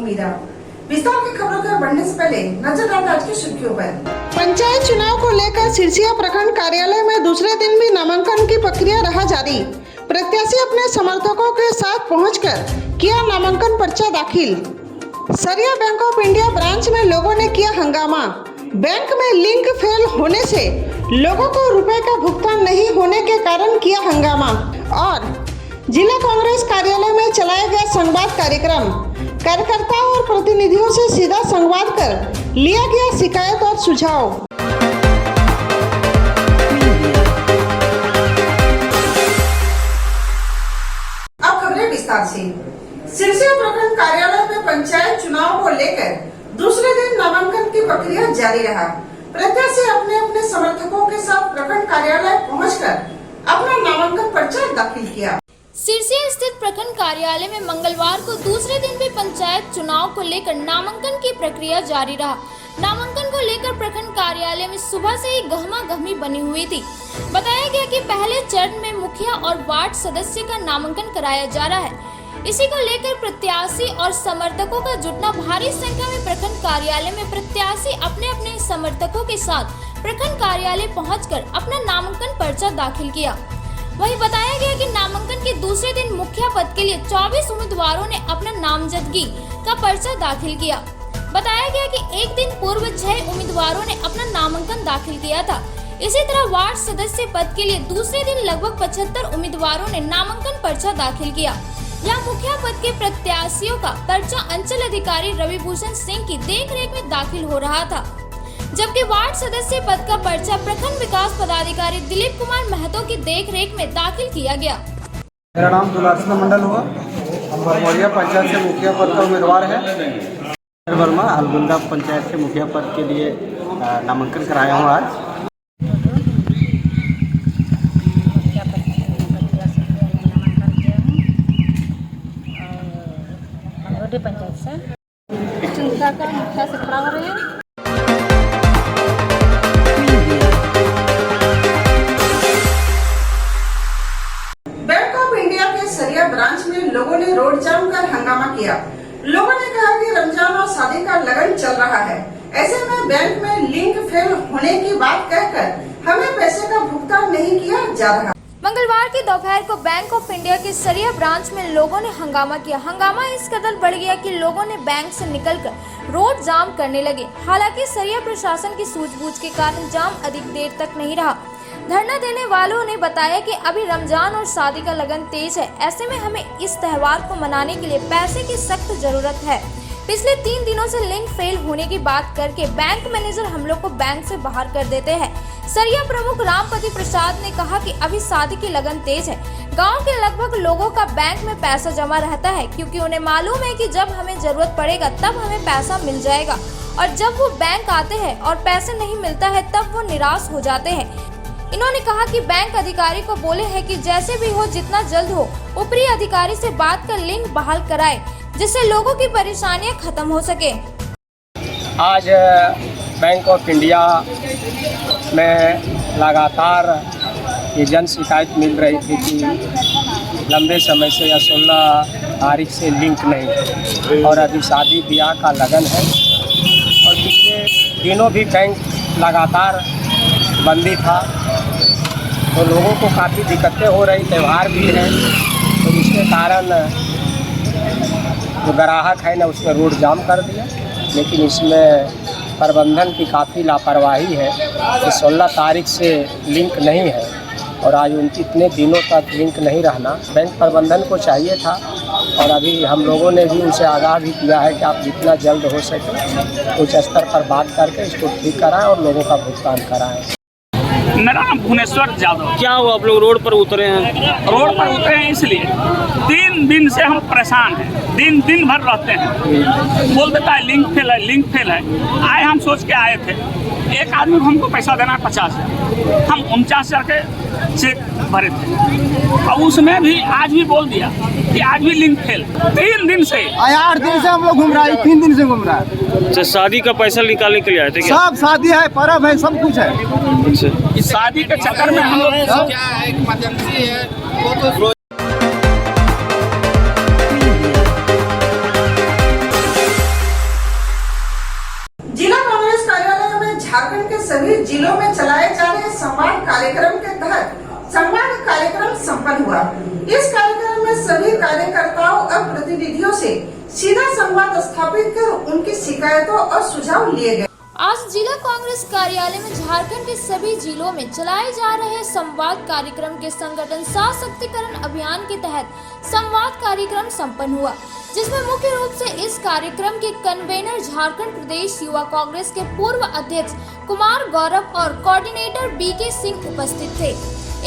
मीरा। विस्तार की खबरों के बढ़ने से पहले नजर डालते आज की सुर्खियों पर। पंचायत चुनाव को लेकर सिरसिया प्रखंड कार्यालय में दूसरे दिन भी नामांकन की प्रक्रिया रहा जारी। प्रत्याशी अपने समर्थकों के साथ पहुंचकर किया नामांकन पर्चा दाखिल। सरिया बैंक ऑफ इंडिया ब्रांच में लोगों ने किया हंगामा। बैंक में लिंक फेल होने से लोगों को रुपए का भुगतान नहीं होने के कारण किया हंगामा। और जिला कांग्रेस कार्यालय में चलाया गया संवाद कार्यक्रम। कार्यकर्ताओं और प्रतिनिधियों से सीधा संवाद कर लिया गया शिकायत और सुझाव। अब खबरें विस्तार से। सिरसिया प्रखंड कार्यालय में पंचायत चुनाव को लेकर दूसरे दिन नामांकन की प्रक्रिया जारी रहा। प्रत्याशी अपने अपने समर्थकों के साथ प्रखंड कार्यालय पहुंचकर अपना नामांकन पर्चा दाखिल किया। सिरसिया स्थित प्रखंड कार्यालय में मंगलवार को दूसरे दिन भी पंचायत चुनाव को लेकर नामांकन की प्रक्रिया जारी रहा। नामांकन को लेकर प्रखंड कार्यालय में सुबह से ही गहमागहमी बनी हुई थी। बताया गया कि पहले चरण में मुखिया और वार्ड सदस्य का नामांकन कराया जा रहा है। इसी को लेकर प्रत्याशी और समर्थकों का जुटना, भारी संख्या में प्रखंड कार्यालय में प्रत्याशी अपने अपने समर्थकों के साथ प्रखंड कार्यालय पहुंचकर अपना नामांकन पर्चा दाखिल किया। वहीं बताया गया कि नामांकन के दूसरे दिन मुखिया पद के लिए 24 उम्मीदवारों ने अपना नामजदगी का पर्चा दाखिल किया। बताया गया कि एक दिन पूर्व 6 उम्मीदवारों ने अपना नामांकन दाखिल किया था। इसी तरह वार्ड सदस्य पद के लिए दूसरे दिन लगभग 75 उम्मीदवारों ने नामांकन पर्चा दाखिल किया। यहाँ मुखिया पद के प्रत्याशियों का पर्चा अंचल अधिकारी रविभूषण सिंह की देखरेख में दाखिल हो रहा था, जबकि वार्ड सदस्य पद का पर्चा प्रखंड विकास पदाधिकारी दिलीप कुमार महतो की देखरेख में दाखिल किया गया। मेरा नाम दुलारचंद मंडल हुआ। हम बरमौरिया पंचायत से मुखिया पद का उम्मीदवार है। वर्मा हलगुंदा पंचायत से मुखिया पद के लिए नामांकन कराया हूँ आज। पंचायत से चिंता का मुखिया से खड़ा हो रहे हैं। बैंक ऑफ इंडिया के सरिया ब्रांच में लोगों ने रोड जाम कर हंगामा किया। लोगों ने कहा कि रमजान और शादी का लगन चल रहा है, ऐसे में बैंक में लिंक फेल होने की बात कहकर हमें पैसे का भुगतान नहीं किया जा रहा। मंगलवार की दोपहर को बैंक ऑफ इंडिया के सरिया ब्रांच में लोगों ने हंगामा किया। हंगामा इस कदर बढ़ गया कि लोगों ने बैंक से निकलकर रोड जाम करने लगे। हालांकि सरिया प्रशासन की सूझबूझ के कारण जाम अधिक देर तक नहीं रहा। धरना देने वालों ने बताया कि अभी रमजान और शादी का लगन तेज है, ऐसे में हमें इस त्योहार को मनाने के लिए पैसे की सख्त जरूरत है। पिछले 3 दिनों से लिंक फेल होने की बात करके बैंक मैनेजर हम लोग को बैंक से बाहर कर देते हैं। सरिया प्रमुख रामपति प्रसाद ने कहा कि अभी शादी की लगन तेज है। गांव के लगभग लोगों का बैंक में पैसा जमा रहता है, क्योंकि उन्हें मालूम है कि जब हमें जरूरत पड़ेगा तब हमें पैसा मिल जाएगा, और जब वो बैंक आते हैं और पैसे नहीं मिलता है तब वो निराश हो जाते हैं। इन्होंने कहा कि बैंक अधिकारी को बोले हैं कि जैसे भी हो, जितना जल्द हो ऊपरी अधिकारी से बात कर लिंक बहाल कराए, जिससे लोगों की परेशानियां खत्म हो सके। आज बैंक ऑफ इंडिया में लगातार ये जन शिकायत मिल रही थी कि लंबे समय से या 16 तारीख से लिंक नहीं, और अभी शादी ब्याह का लगन है, और पिछले दिनों भी बैंक लगातार बंदी था, तो लोगों को काफ़ी दिक्कतें हो रही। त्यौहार भी है, तो इसके कारण जो ग्राहक है ना उसने रोड जाम कर दिया। लेकिन इसमें प्रबंधन की काफ़ी लापरवाही है कि 16 तारीख से लिंक नहीं है और आज उनकी इतने दिनों तक लिंक नहीं रहना। बैंक प्रबंधन को चाहिए था, और अभी हम लोगों ने भी उनसे आगाह भी किया है कि आप जितना जल्द हो सके उच्च स्तर पर बात करके इसको ठीक कराएं और लोगों का भुगतान कराएं। मेरा नाम भुवनेश्वर यादव। क्या हुआ, आप लोग रोड पर उतरे हैं? रोड पर उतरे हैं इसलिए 3 दिन से हम परेशान हैं, दिन भर रहते हैं। बोल देता है लिंक फेल है, लिंक फेल है। आए हम सोच के आए थे, एक आदमी को हमको पैसा देना है 50,000, हम 49,000 के चेक भरे थे, और उसमें भी आज भी बोल दिया कि आज भी लिंक फेल। 3 दिन से 8 दिन से हम लोग घूम रहा है, 3 दिन से घूम रहा है। अच्छा, शादी का पैसा निकालने के लिए आए थे क्या? सब शादी है, पर्व है, सब कुछ है। अच्छा, इस शादी के चक्कर में हम लोग क्या है, इमरजेंसी है वो तो सभी जिलों में चलाए जा रहे संवाद कार्यक्रम के तहत संवाद कार्यक्रम संपन्न हुआ। इस कार्यक्रम में सभी कार्यकर्ताओं और प्रतिनिधियों से सीधा संवाद स्थापित कर उनकी शिकायतों और सुझाव लिए गए। आज जिला कांग्रेस कार्यालय में झारखंड के सभी जिलों में चलाए जा रहे संवाद कार्यक्रम के संगठन सशक्तिकरण अभियान के तहत संवाद कार्यक्रम संपन्न हुआ, जिसमें मुख्य रूप से इस कार्यक्रम के कन्वेनर झारखंड प्रदेश युवा कांग्रेस के पूर्व अध्यक्ष कुमार गौरव और कोऑर्डिनेटर बीके सिंह उपस्थित थे।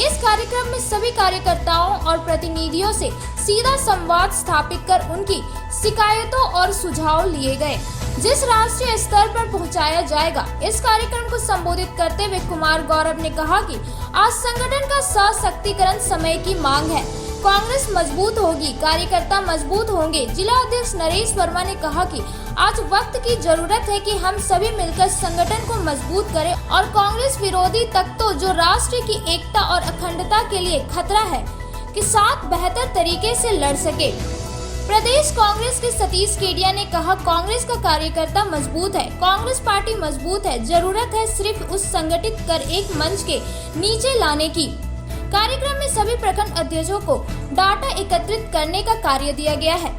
इस कार्यक्रम में सभी कार्यकर्ताओं और प्रतिनिधियों से सीधा संवाद स्थापित कर उनकी शिकायतों और सुझाव लिए गए, जिस राष्ट्रीय स्तर पर पहुंचाया जाएगा। इस कार्यक्रम को संबोधित करते हुए कुमार गौरव ने कहा कि आज संगठन का सशक्तिकरण समय की मांग है। कांग्रेस मजबूत होगी, कार्यकर्ता मजबूत होंगे। जिला अध्यक्ष नरेश वर्मा ने कहा कि आज वक्त की जरूरत है कि हम सभी मिलकर संगठन को मजबूत करें और कांग्रेस विरोधी तत्वों जो राष्ट्र की एकता और अखंडता के लिए खतरा है के साथ बेहतर तरीके से लड़ सके। प्रदेश कांग्रेस के सतीश केडिया ने कहा, कांग्रेस का कार्यकर्ता मजबूत है, कांग्रेस पार्टी मजबूत है, जरूरत है सिर्फ उस संगठित कर एक मंच के नीचे लाने की। कार्यक्रम में सभी प्रखंड अध्यक्षों को डाटा एकत्रित करने का कार्य दिया गया है,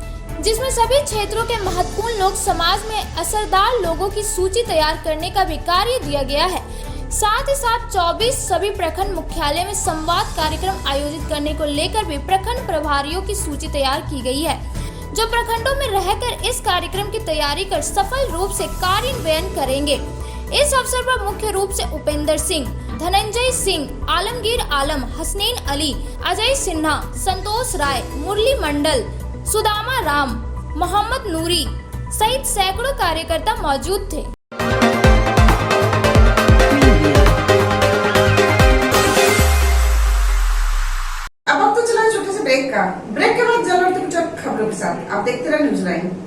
जिसमें सभी क्षेत्रों के महत्वपूर्ण लोग समाज में असरदार लोगों की सूची तैयार करने का भी कार्य दिया गया है। साथ ही साथ 24 सभी प्रखंड मुख्यालय में संवाद कार्यक्रम आयोजित करने को लेकर भी प्रखंड प्रभारियों की सूची तैयार की गई है, जो प्रखंडों में रहकर इस कार्यक्रम की तैयारी कर सफल रूप से कार्यान्वयन करेंगे। इस अवसर पर मुख्य रूप से उपेंद्र सिंह, धनंजय सिंह, आलमगीर आलम, हसनैन अली, अजय सिन्हा, संतोष राय, मुरली मंडल, सुदामा राम, मोहम्मद नूरी सहित सैकड़ों कार्यकर्ता मौजूद थे। अब वक्त तो चला छोटे से ब्रेक का। ब्रेक के बाद जल्द कुछ खबरों के साथ आप देखते रहे न्यूज लाइन।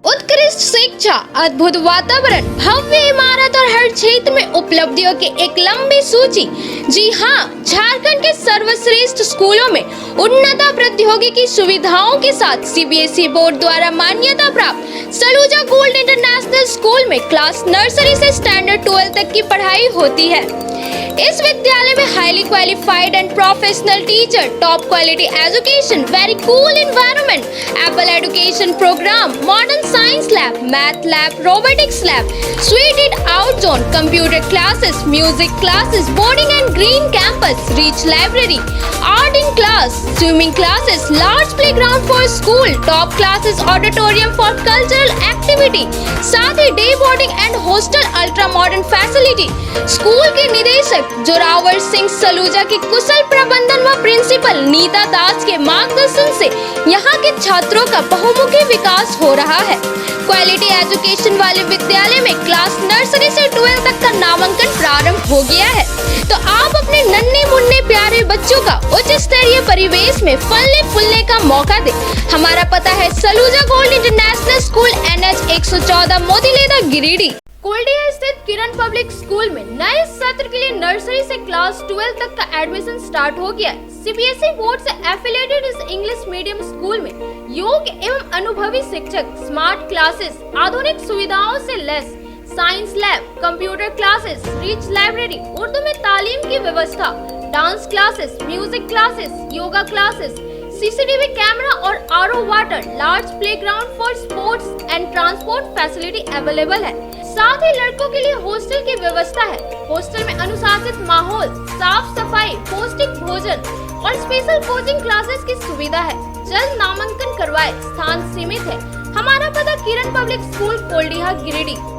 उत्कृष्ट शिक्षा, अद्भुत वातावरण, भव्य इमारत और हर क्षेत्र में उपलब्धियों की एक लंबी सूची। जी हाँ, झारखंड के सर्वश्रेष्ठ स्कूलों में उन्नत प्रौद्योगिकी सुविधाओं के साथ सीबीएसई बोर्ड द्वारा मान्यता प्राप्त सलूजा गोल्ड इंटरनेशनल स्कूल में क्लास नर्सरी से स्टैंडर्ड 12 तक की पढ़ाई होती है। इस विद्यालय में highly qualified and professional teacher, top quality education, very cool environment, able education program, modern science lab, math lab, robotics lab, suited out zone, computer classes, music classes, boarding and green campus, rich library, art in class, swimming classes, large playground for school, top classes, auditorium for cultural activity, साथ ही day boarding and hostel, ultra modern facility. School के निदेशक जोरावर सिंह सलूजा की कुशल प्रबंधन व principal Nita दास के मार्गदर्शन से यहाँ के छात्रों का बहुमुखी विकास हो रहा है। क्वालिटी एजुकेशन वाले विद्यालय में क्लास नर्सरी से 12 तक का नामांकन प्रारंभ हो गया है, तो आप अपने नन्हे मुन्ने प्यारे बच्चों का उच्च स्तरीय परिवेश में फलने फूलने का मौका दें। हमारा पता है Saluja gold international school, NH 114, Motileda, Giridih. Koldiya स्थित किरण पब्लिक स्कूल में नए सत्र के लिए नर्सरी से क्लास 12 तक का एडमिशन स्टार्ट हो गया है। सीबीएसई बोर्ड से एफिलिएटेड इस इंग्लिश मीडियम स्कूल में योग्य एवं अनुभवी शिक्षक, स्मार्ट क्लासेस, आधुनिक सुविधाओं से लैस, science lab, computer classes, rich library, Urdu में तालीम की व्यवस्था, dance classes, music classes, yoga classes, CCTV camera और RO water, large playground for sports and transport facility available है। साथ ही लड़कों के लिए हॉस्टल की व्यवस्था है। हॉस्टल में अनुशासित माहौल, साफ सफाई, पौष्टिक भोजन और स्पेशल कोचिंग क्लासेस की सुविधा है। जल्द नामांकन करवाए, स्थान सीमित है। हमारा पता किरण पब्लिक स्कूल, कोल्डिया, गिरिडीह।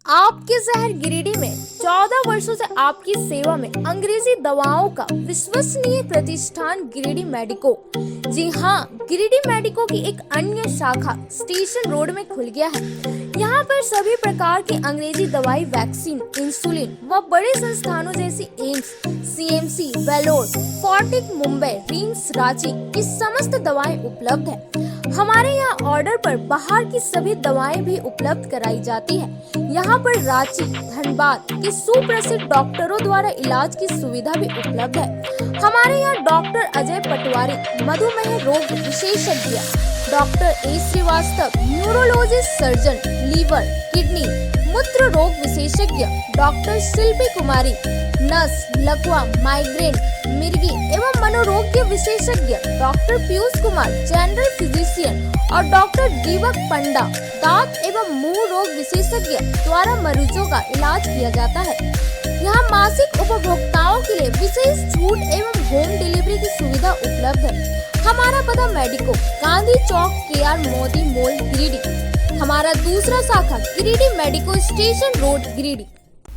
आपके शहर गिरिडीह में 14 वर्षों से आपकी सेवा में अंग्रेजी दवाओं का विश्वसनीय प्रतिष्ठान गिरिडीह मेडिको। जी हाँ, गिरिडीह मेडिको की एक अन्य शाखा स्टेशन रोड में खुल गया है। यहाँ पर सभी प्रकार की अंग्रेजी दवाई, वैक्सीन, इंसुलिन व बड़े संस्थानों जैसे AIIMS, CMC, Vellore, Fortis Mumbai, RIMS Ranchi की समस्त दवाएं उपलब्ध है। हमारे यहाँ ऑर्डर पर बाहर की सभी दवाएं भी उपलब्ध कराई जाती है। यहाँ पर रांची, धनबाद के सुप्रसिद्ध डॉक्टरों द्वारा इलाज की सुविधा भी उपलब्ध है। हमारे यहाँ डॉक्टर अजय पटवारी, मधुमेह रोग विशेषज्ञ, doctor A Srivastava, neurologist surgeon, liver, kidney, मूत्र रोग विशेषज्ञ, डॉक्टर शिल्पी कुमारी, नस, लकवा, माइग्रेन, मिर्गी एवं मनोरोग विशेषज्ञ, doctor Piyush Kumar, general physician और डॉक्टर दीपक पंडा, दांत एवं मुंह रोग विशेषज्ञ द्वारा मरीजों का इलाज किया जाता है। यहाँ मासिक उपभोक्ताओं के लिए विशेष छूट एवं होम डिलीवरी की सुविधा उपलब्ध है। हमारा पता मेडिको, गांधी चौक, KR मोदी मॉल, गिरिडीह। हमारा दूसरा शाखा Giridih medico, station road, Giridih.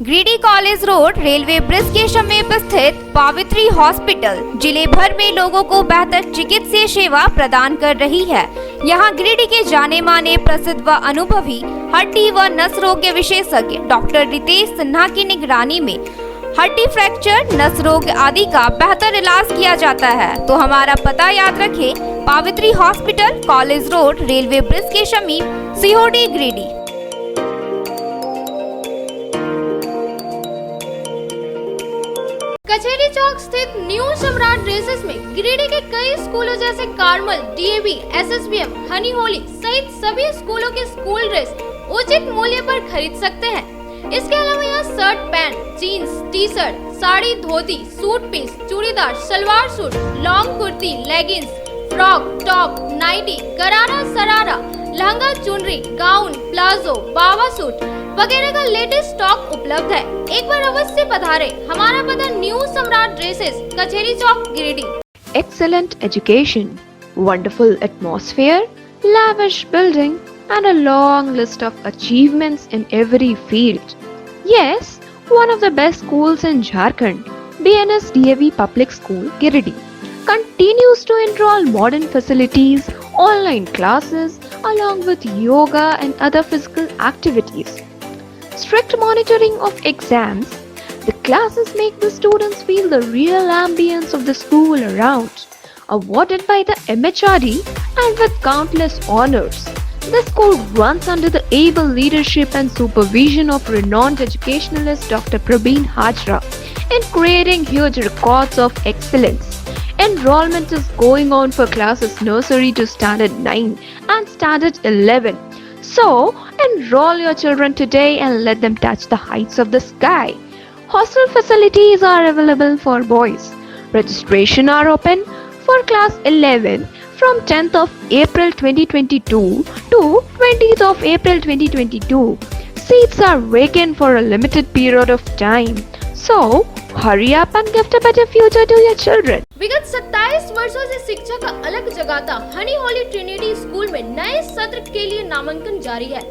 Giridih college road, railway bridge के समीप स्थित पावित्री हॉस्पिटल जिले भर में लोगों को बेहतर चिकित्सीय सेवा प्रदान कर रही है। यहाँ गिरिडीह के जाने माने, प्रसिद्ध व अनुभवी हड्डी व नस रोग के विशेषज्ञ डॉक्टर रितेश सिन्हा की निगरानी में हड्डी फ्रैक्चर, नस रोग आदि का बेहतर इलाज किया जाता है। तो हमारा पता याद रखें, Pavitri hospital, college road, railway bridge के समीप, COD, गिरिडीह। कचहरी चौक स्थित न्यू सम्राट ड्रेसेस में गिरिडीह के कई स्कूलों जैसे Carmel, DAV, SSBM, Honey Holi सहित सभी स्कूलों के स्कूल ड्रेस उचित मूल्य पर खरीद सकते हैं। इसके अलावा यहाँ shirt, pant, jeans, T-shirt, sari, dhoti, suit piece, churidar, salwar suit, long kurti, leggings, frock, top, nightie, gharara, sharara, lehenga, चुनरी, गाउन, प्लाजो, बाबा सूट वगैरह का लेटेस्ट स्टॉक उपलब्ध है। एक बार अवश्य पधारें। हमारा पता न्यू सम्राट ड्रेसेस, कचहरी चौक, Giridih. Excellent education, wonderful atmosphere, lavish building and a long list of achievements in every field. Yes, one of the best schools in Jharkhand, BNS DAV Public School, Giridih, continues to enroll modern facilities, online classes along with yoga and other physical activities. Strict monitoring of exams, the classes make the students feel the real ambience of the school around. Awarded by the MHRD and with countless honors, the school runs under the able leadership and supervision of renowned educationalist Dr. Praveen Hajra in creating huge records of excellence. Enrollment is going on for classes nursery to standard 9 and standard 11. So, enroll your children today and let them touch the heights of the sky. Hostel facilities are available for boys. Registration are open for class 11 from 10th of April 2022 to 20th of April 2022. Seats are vacant for a limited period of time. So, hurry up and gift a better future to your children. विगत 27 वर्षों से शिक्षा का अलग जगाता Honey Holi Trinity school में नए सत्र के लिए नामांकन जारी है।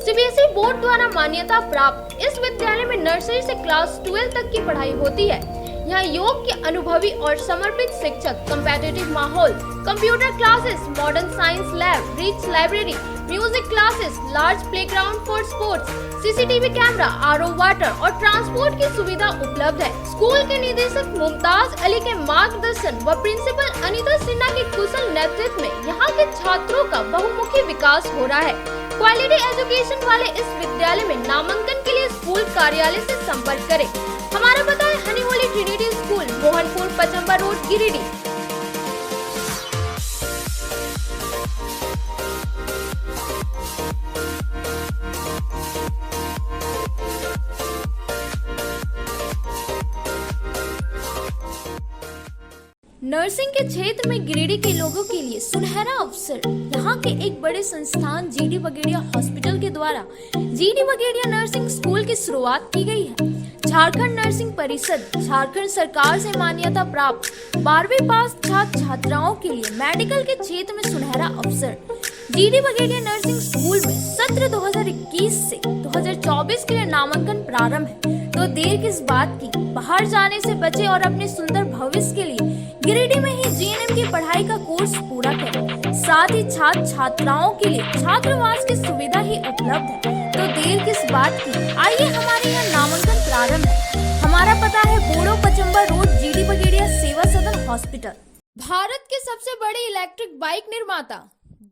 CBSE बोर्ड द्वारा मान्यता प्राप्त इस विद्यालय में नर्सरी से क्लास 12 तक की पढ़ाई होती है। यहाँ योग के अनुभवी और समर्पित शिक्षक, कम्पेटिटिव माहौल, computer classes, modern science lab, rich library, music classes, large playground for sports, CCTV camera, RO water और ट्रांसपोर्ट की सुविधा उपलब्ध है। स्कूल के निदेशक मुमताज अली के मार्गदर्शन व प्रिंसिपल अनीता सिन्हा के कुशल नेतृत्व में यहाँ के छात्रों का बहुमुखी विकास हो रहा है। क्वालिटी एजुकेशन वाले इस विद्यालय में नामांकन के लिए स्कूल कार्यालय से संपर्क करें। हमारा पता है Honey Holi Trinity school, Mohanpur, Pachamba road, Giridih. Nursing के क्षेत्र में गिरिडीह के लोगों के लिए सुनहरा अवसर। यहाँ के एक बड़े संस्थान GD बगेड़िया हॉस्पिटल के द्वारा GD बगेड़िया नर्सिंग स्कूल की शुरुआत की गई है। झारखंड नर्सिंग परिषद झारखंड सरकार से मान्यता प्राप्त 12वीं पास छात्र छात्राओं के लिए मेडिकल के क्षेत्र में सुनहरा अवसर। GD बगेड़िया नर्सिंग स्कूल में सत्र 2021 से 2024 के लिए नामांकन प्रारंभ है। तो देर किस बात की, बाहर जाने से बचे और अपने सुंदर भविष्य के लिए गिरिडीह में ही GNM की पढ़ाई का कोर्स पूरा करें। साथ ही छात्र छात्राओं के लिए छात्रावास की सुविधा ही उपलब्ध है, तो देर किस बात की। आइए हमारे यहाँ नामांकन प्रारंभ है। हमारा पता है बोड़ो पचम्बर रोड, जीडी बगेड़िया, सेवा सदन हॉस्पिटल। भारत के सबसे बड़े इलेक्ट्रिक बाइक निर्माता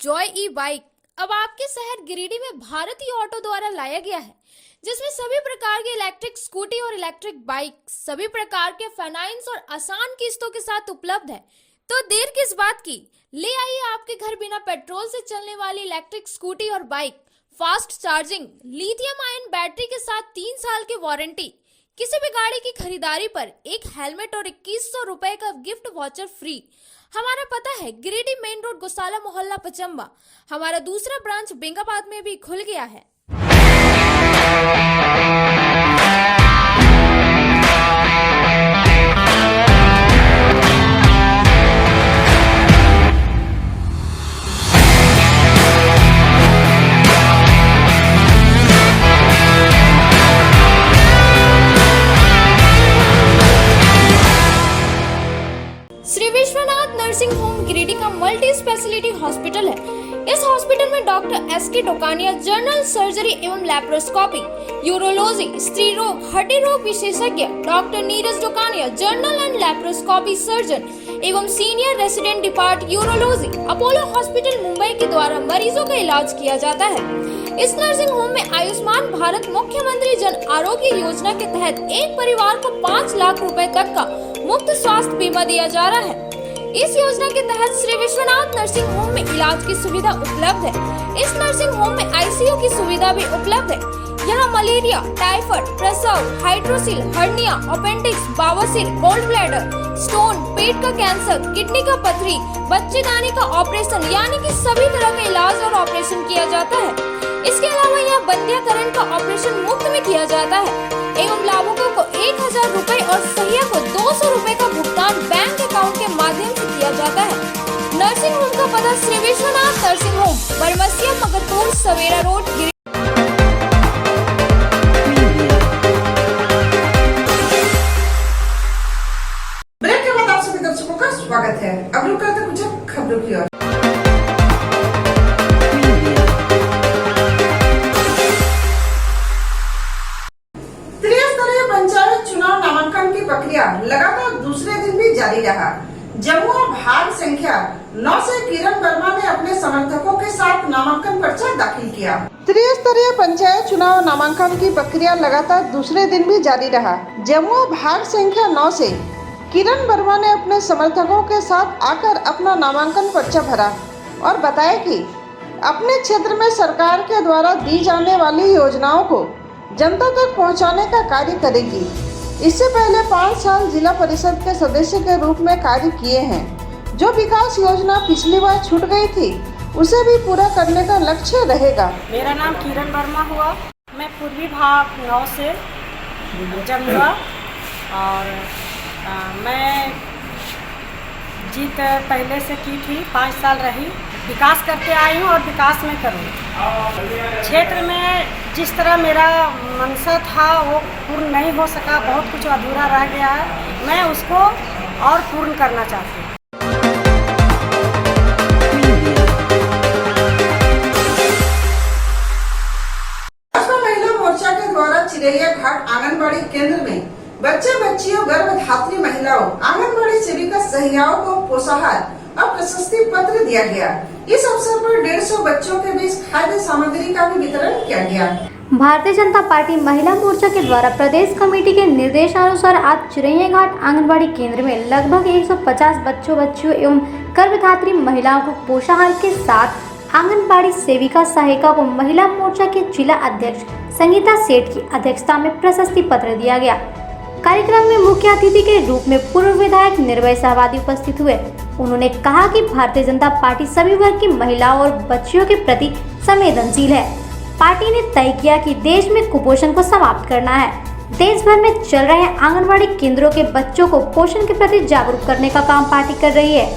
जॉय ई बाइक अब आपके शहर गिरिडीह में भारतीय ऑटो द्वारा लाया गया है, जिसमें सभी प्रकार के इलेक्ट्रिक स्कूटी और इलेक्ट्रिक बाइक सभी प्रकार के फाइनेंस और आसान किस्तों के साथ उपलब्ध है। तो देर किस बात की, ले आइए आपके घर बिना पेट्रोल से चलने वाली इलेक्ट्रिक स्कूटी और bike, fast charging, lithium ion battery के साथ 3 साल की वारंटी, किसी भी गाड़ी की खरीदारी पर एक हेलमेट और 2100 रुपए का गिफ्ट वाउचर फ्री। हमारा पता है गिरिडीह मेन रोड, गोशाला मोहल्ला, पचम्बा। हमारा दूसरा ब्रांच बेंगाबाद में भी खुल गया है। श्री विश्वनाथ नर्सिंग होम गिरिडीह का मल्टी स्पेशलिटी हॉस्पिटल है। इस हॉस्पिटल में doctor SK. Dokania general surgery एवं लैप्रोस्कोपी, यूरोलॉजी, स्त्री रोग, हड्डी रोग विशेषज्ञ, doctor Neeraj Dokania general and laparoscopy surgeon एवं senior resident depart urology, Apollo hospital Mumbai के द्वारा मरीजों का इलाज किया जाता है। इस नर्सिंग होम में आयुष्मान भारत मुख्यमंत्री जन आरोग्य योजना के तहत एक परिवार को 5 लाख रुपए तक का मुफ्त स्वास्थ्य बीमा दिया जा रहा है। इस योजना के तहत श्री विश्वनाथ नर्सिंग होम में इलाज की सुविधा उपलब्ध है। इस नर्सिंग होम में आईसीयू की सुविधा भी उपलब्ध है। यहाँ मलेरिया, टाइफाइड, प्रसव, हाइड्रोसिल, हर्निया, अपेंडिक्स, बवासीर, गोल्ड ब्लैडर, स्टोन, पेट का कैंसर, किडनी का पथरी, बच्चेदानी का ऑपरेशन यानी कि सभी तरह का इलाज और ऑपरेशन किया जाता है। इसके अलावा यहाँ बंध्याकरण का ऑपरेशन मुफ्त में किया जाता है एवं लाभुकों को 1000 रुपए और सहिया को 200 रुपए का भुगतान बैंक अकाउंट के माध्यम से किया जाता है। नर्सिंग होम का पता श्री विश्वनाथ नर्सिंग होम, बरमसिया, मगरपुर, सवेरा रोड, ब्रेक के बाद आप सभी दर्शकों का स्वागत है। अब रुक करते कुछ खबरों की ओर। प्रक्रिया लगातार दूसरे दिन भी जारी रहा। जमुआ भाग संख्या 9 से किरण वर्मा ने अपने समर्थकों के साथ नामांकन पर्चा दाखिल किया। त्रिस्तरीय पंचायत चुनाव नामांकन की प्रक्रिया लगातार दूसरे दिन भी जारी रहा। जमुआ भाग संख्या 9 से किरण वर्मा ने अपने समर्थकों के साथ आकर अपना नामांकन पर्चा भरा और बताया कि अपने क्षेत्र में सरकार के द्वारा दी जाने वाली योजनाओं को जनता तक पहुँचाने का कार्य करेगी। इससे पहले 5 साल जिला परिषद के सदस्य के रूप में कार्य किए हैं। जो विकास योजना पिछली बार छूट गई थी उसे भी पूरा करने का लक्ष्य रहेगा। मेरा नाम किरण वर्मा हुआ। मैं पूर्वी भाग 9 से जमुआ और मैं जीत पहले से की थी, 5 साल रही। विकास करते आई हूँ और विकास में करूँ। क्षेत्र में जिस तरह मेरा मनसा था वो पूर्ण नहीं हो सका, बहुत कुछ अधूरा रह गया है। मैं उसको और पूर्ण करना चाहती हूँ। महिला मोर्चा के द्वारा चिरैया घाट आंगनबाड़ी केंद्र में बच्चे बच्चियों, गर्भधात्री महिलाओं, आंगनबाड़ी सेविका सहियाओं को पोषाहार और प्रशस्ति पत्र दिया गया। इस अवसर पर 150 बच्चों के बीच खाद्य सामग्री का भी वितरण किया गया। भारतीय जनता पार्टी महिला मोर्चा के द्वारा प्रदेश कमेटी के निर्देशानुसार आज चिरैया घाट आंगनबाड़ी केंद्र में लगभग 150 बच्चों, बच्चियों एवं गर्भधात्री महिलाओं को पोषाहार के साथ आंगनबाड़ी सेविका सहायिका को महिला मोर्चा के जिला अध्यक्ष संगीता सेठ की अध्यक्षता में प्रशस्ति पत्र दिया गया। कार्यक्रम में मुख्य अतिथि के रूप में पूर्व विधायक निर्भय सहवादी उपस्थित हुए। उन्होंने कहा कि भारतीय जनता पार्टी सभी वर्ग की महिलाओं और बच्चियों के प्रति संवेदनशील है। पार्टी ने तय किया कि देश में कुपोषण को समाप्त करना है। देश भर में चल रहे आंगनबाड़ी केंद्रों के बच्चों को पोषण के प्रति जागरूक करने का काम पार्टी कर रही है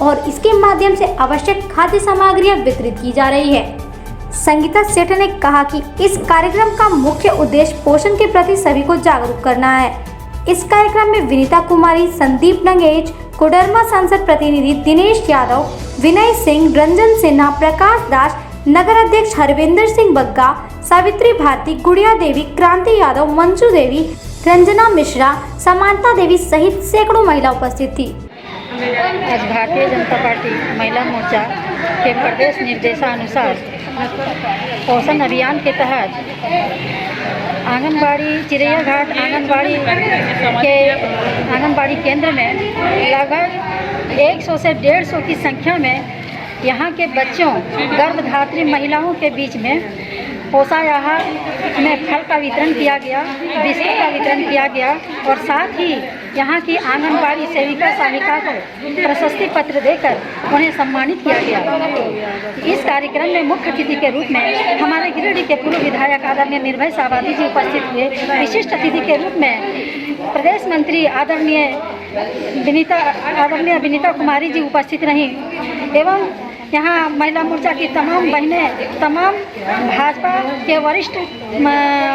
और इसके माध्यम से आवश्यक खाद्य सामग्रियां वितरित की जा रही है। संगीता सेठ ने कहा कि इस कार्यक्रम का मुख्य उद्देश्य पोषण के प्रति सभी को जागरूक करना है। इस कार्यक्रम में विनीता कुमारी, संदीप नंगेज, कोडरमा सांसद प्रतिनिधि दिनेश यादव, विनय सिंह, रंजन सिन्हा, प्रकाश दास, नगर अध्यक्ष हरविंदर सिंह बग्गा, सावित्री भारती, गुड़िया देवी, क्रांति यादव, मंजू देवी, रंजना मिश्रा, समानता देवी सहित सैकड़ों महिला उपस्थित थी। आज भारतीय जनता पार्टी महिला मोर्चा के प्रदेश निर्देशानुसार पोषण अभियान के तहत आंगनबाड़ी चिरैयाघाट आंगनबाड़ी केंद्र में लगभग 100 से 150 की संख्या में यहाँ के बच्चों गर्भधात्री महिलाओं के बीच में पोषाहार में फल का वितरण किया गया, बिस्कुट का वितरण किया गया और साथ ही यहाँ की आंगनबाड़ी सेविका सहायिका को प्रशस्ति पत्र देकर उन्हें सम्मानित किया गया। इस कार्यक्रम में मुख्य अतिथि के रूप में हमारे गिरिडीह के पूर्व विधायक आदरणीय निर्भय सावादी जी उपस्थित हुए। विशिष्ट अतिथि के रूप में प्रदेश मंत्री आदरणीय विनीता कुमारी जी उपस्थित रहीं एवं यहाँ महिला मोर्चा की तमाम बहनें, तमाम भाजपा के वरिष्ठ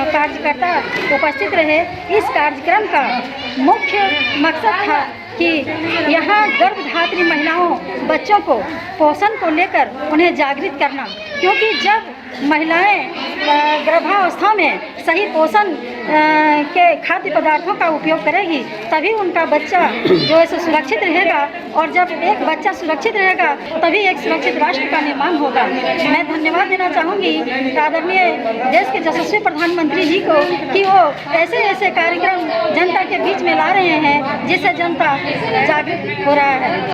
कार्यकर्ता उपस्थित रहे। इस कार्यक्रम का मुख्य मकसद था कि यहाँ गर्भधात्री महिलाओं, बच्चों को पोषण को लेकर उन्हें जागृत करना, क्योंकि जब महिलाएं गर्भावस्था में सही पोषण के खाद्य पदार्थों का उपयोग करेगी तभी उनका बच्चा जो है सुरक्षित रहेगा और जब एक बच्चा सुरक्षित रहेगा तभी एक सुरक्षित राष्ट्र का निर्माण होगा। मैं धन्यवाद देना चाहूँगी आदरणीय देश के यशस्वी प्रधानमंत्री जी को कि वो ऐसे ऐसे कार्यक्रम जनता के बीच में ला रहे हैं जिससे जनता जागरूक हो रहा है।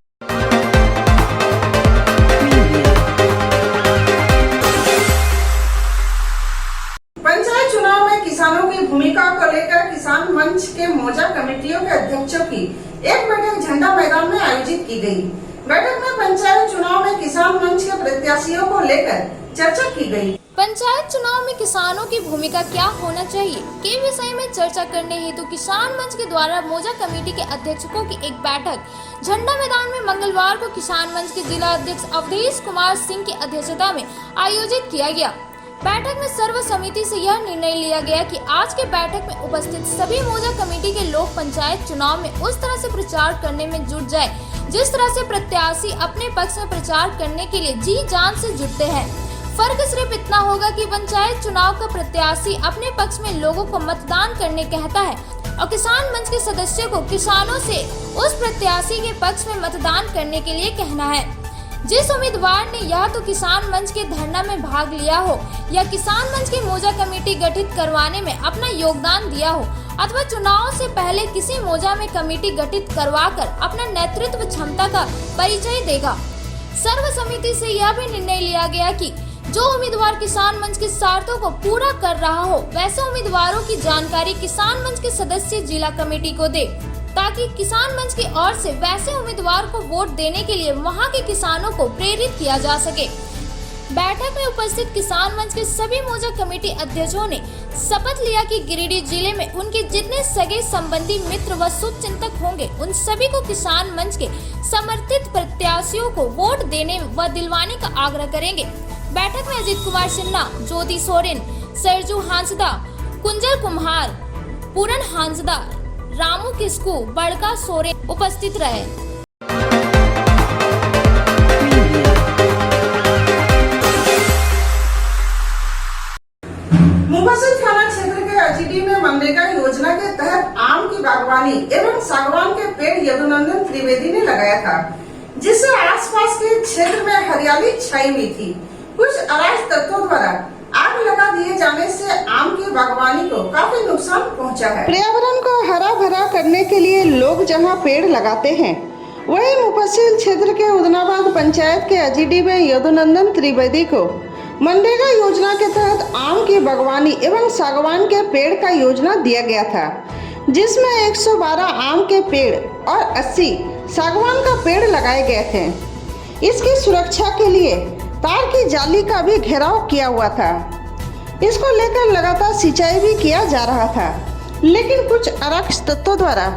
पंचायत चुनाव में किसानों की भूमिका को लेकर किसान मंच के मौजा कमेटियों के अध्यक्षों की एक बैठक झंडा मैदान में आयोजित की गई। बैठक में पंचायत चुनाव में किसान मंच के प्रत्याशियों को लेकर चर्चा की गई। पंचायत चुनाव में किसानों की भूमिका क्या होना चाहिए के विषय में चर्चा करने हेतु किसान मंच के द्वारा मौजा कमेटी के अध्यक्षों की एक बैठक झंडा मैदान में मंगलवार को किसान मंच के जिला अध्यक्ष अवधेश कुमार सिंह की अध्यक्षता में आयोजित किया गया। बैठक में सर्व समिति से यह निर्णय लिया गया कि आज के बैठक में उपस्थित सभी मौजा कमेटी के लोग पंचायत चुनाव में उस तरह से प्रचार करने में जुट जाए जिस तरह से प्रत्याशी अपने पक्ष में प्रचार करने के लिए जी जान से जुटते हैं। फर्क सिर्फ इतना होगा कि पंचायत चुनाव का प्रत्याशी अपने पक्ष में लोगों को मतदान करने कहता है और किसान मंच के सदस्यों को किसानों से उस प्रत्याशी के पक्ष में मतदान करने के लिए कहना है। जिस उम्मीदवार ने या तो किसान मंच के धरना में भाग लिया हो या किसान मंच की मौजा कमेटी गठित करवाने में अपना योगदान दिया हो अथवा चुनाव से पहले किसी मौजा में कमेटी गठित करवाकर अपना नेतृत्व क्षमता का परिचय देगा। सर्व समिति से यह भी निर्णय लिया गया कि जो उम्मीदवार किसान मंच के शर्तों को पूरा कर रहा हो वैसे उम्मीदवारों की जानकारी किसान मंच के सदस्य जिला कमेटी को दे ताकि किसान मंच की ओर से वैसे उम्मीदवार को वोट देने के लिए वहां के किसानों को प्रेरित किया जा सके। बैठक में उपस्थित किसान मंच के सभी मौजा कमेटी अध्यक्षों ने शपथ लिया कि गिरिडीह जिले में उनके जितने सगे संबंधी मित्र व शुभचिंतक होंगे उन सभी को किसान मंच के समर्थित प्रत्याशियों को वोट देने व दिलवाने का आग्रह करेंगे। बैठक में अजित कुमार सिन्हा, ज्योति सोरेन, सरजू हांसदा, कुंजल कुम्हार, पूरन हांसदा, रामू किस्कू, बड़का सोरेन उपस्थित रहे। मुफस्सिल थाना क्षेत्र के अजीडी में मनरेगा योजना के तहत आम की बागवानी एवं सागवान के पेड़ यदुनंदन त्रिवेदी ने लगाया था, जिससे आसपास के क्षेत्र में हरियाली छाई हुई थी। कुछ अराज तत्वों द्वारा आग लगा दिए जाने से आम की बागवानी को काफी नुकसान पहुंचा है। पर्यावरण को हरा भरा करने के लिए लोग जहां पेड़ लगाते हैं वहीं मुफस्सिल क्षेत्र के उदनाबाद पंचायत के अजीडी में यदुनंदन त्रिवेदी को मनरेगा योजना के तहत आम की बागवानी एवं सागवान के पेड़ का योजना दिया गया था, जिसमें 112 आम के पेड़ और 80 सागवान का पेड़ लगाए गए थे। इसकी सुरक्षा के लिए तार की जाली का भी घेराव किया हुआ था। इसको लेकर लगातार सिंचाई भी किया जा रहा था, लेकिन कुछ अराजक तत्वों द्वारा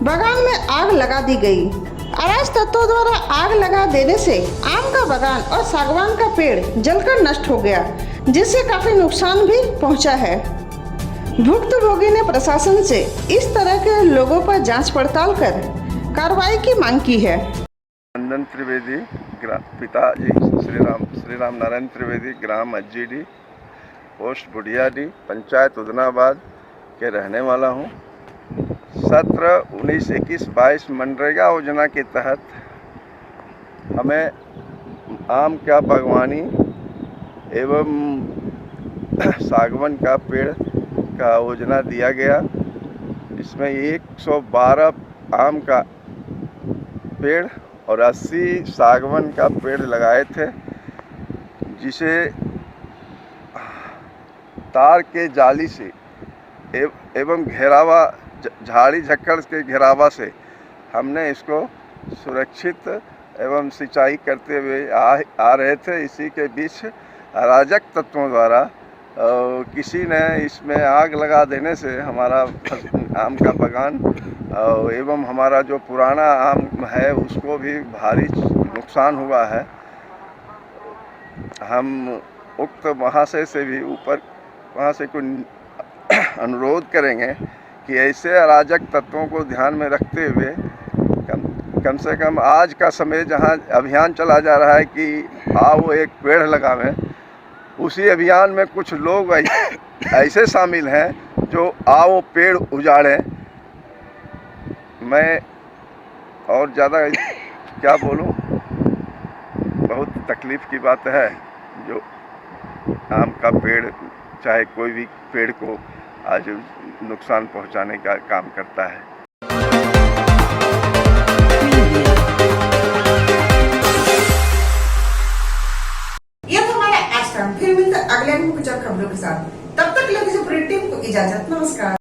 बागान में आग लगा दी गई। अराजक तत्वों द्वारा आग लगा देने से आम का बागान और सागवान का पेड़ जलकर नष्ट हो गया, जिससे काफी नुकसान भी पहुंचा है। भुक्तभोगी ने प्रशासन से इस तरह के लोगों पर जांच पड़ताल कर कार्रवाई की मांग की है। नंदन त्रिवेदी पिताजी श्री राम नारायण त्रिवेदी, ग्राम अज्जीडी, पोस्ट बुढ़ियाडी, पंचायत उदनाबाद के रहने वाला हूँ। 17, 19, 21, 22 मनरेगा योजना के तहत हमें आम का बागवानी एवं सागवान का पेड़ का योजना दिया गया। इसमें 112 आम का पेड़ और 80 सागवान का पेड़ लगाए थे, जिसे तार के जाली से एवं घेरावा झाड़ी झक्कड़ के घेरावा से हमने इसको सुरक्षित एवं सिंचाई करते हुए आ रहे थे। इसी के बीच अराजक तत्वों द्वारा किसी ने इसमें आग लगा देने से हमारा आम का बागान एवं हमारा जो पुराना आम है उसको भी भारी नुकसान हुआ है। हम उक्त महाशय से भी ऊपर वहाँ से कोई अनुरोध करेंगे कि ऐसे अराजक तत्वों को ध्यान में रखते हुए कम से कम आज का समय जहाँ अभियान चला जा रहा है कि आओ एक पेड़ लगावें, उसी अभियान में कुछ लोग ऐसे शामिल हैं जो आओ पेड़ उजाड़ें। मैं और ज़्यादा क्या बोलूं, बहुत तकलीफ़ की बात है। जो आम का पेड़ चाहे कोई भी पेड़ को आज नुकसान पहुंचाने का काम करता है। ये तो हमारा आज का, फिर मिलते अगले कुछ और खबरों के साथ। तब तक लगे जो पूरी टीम को इजाजत, नमस्कार।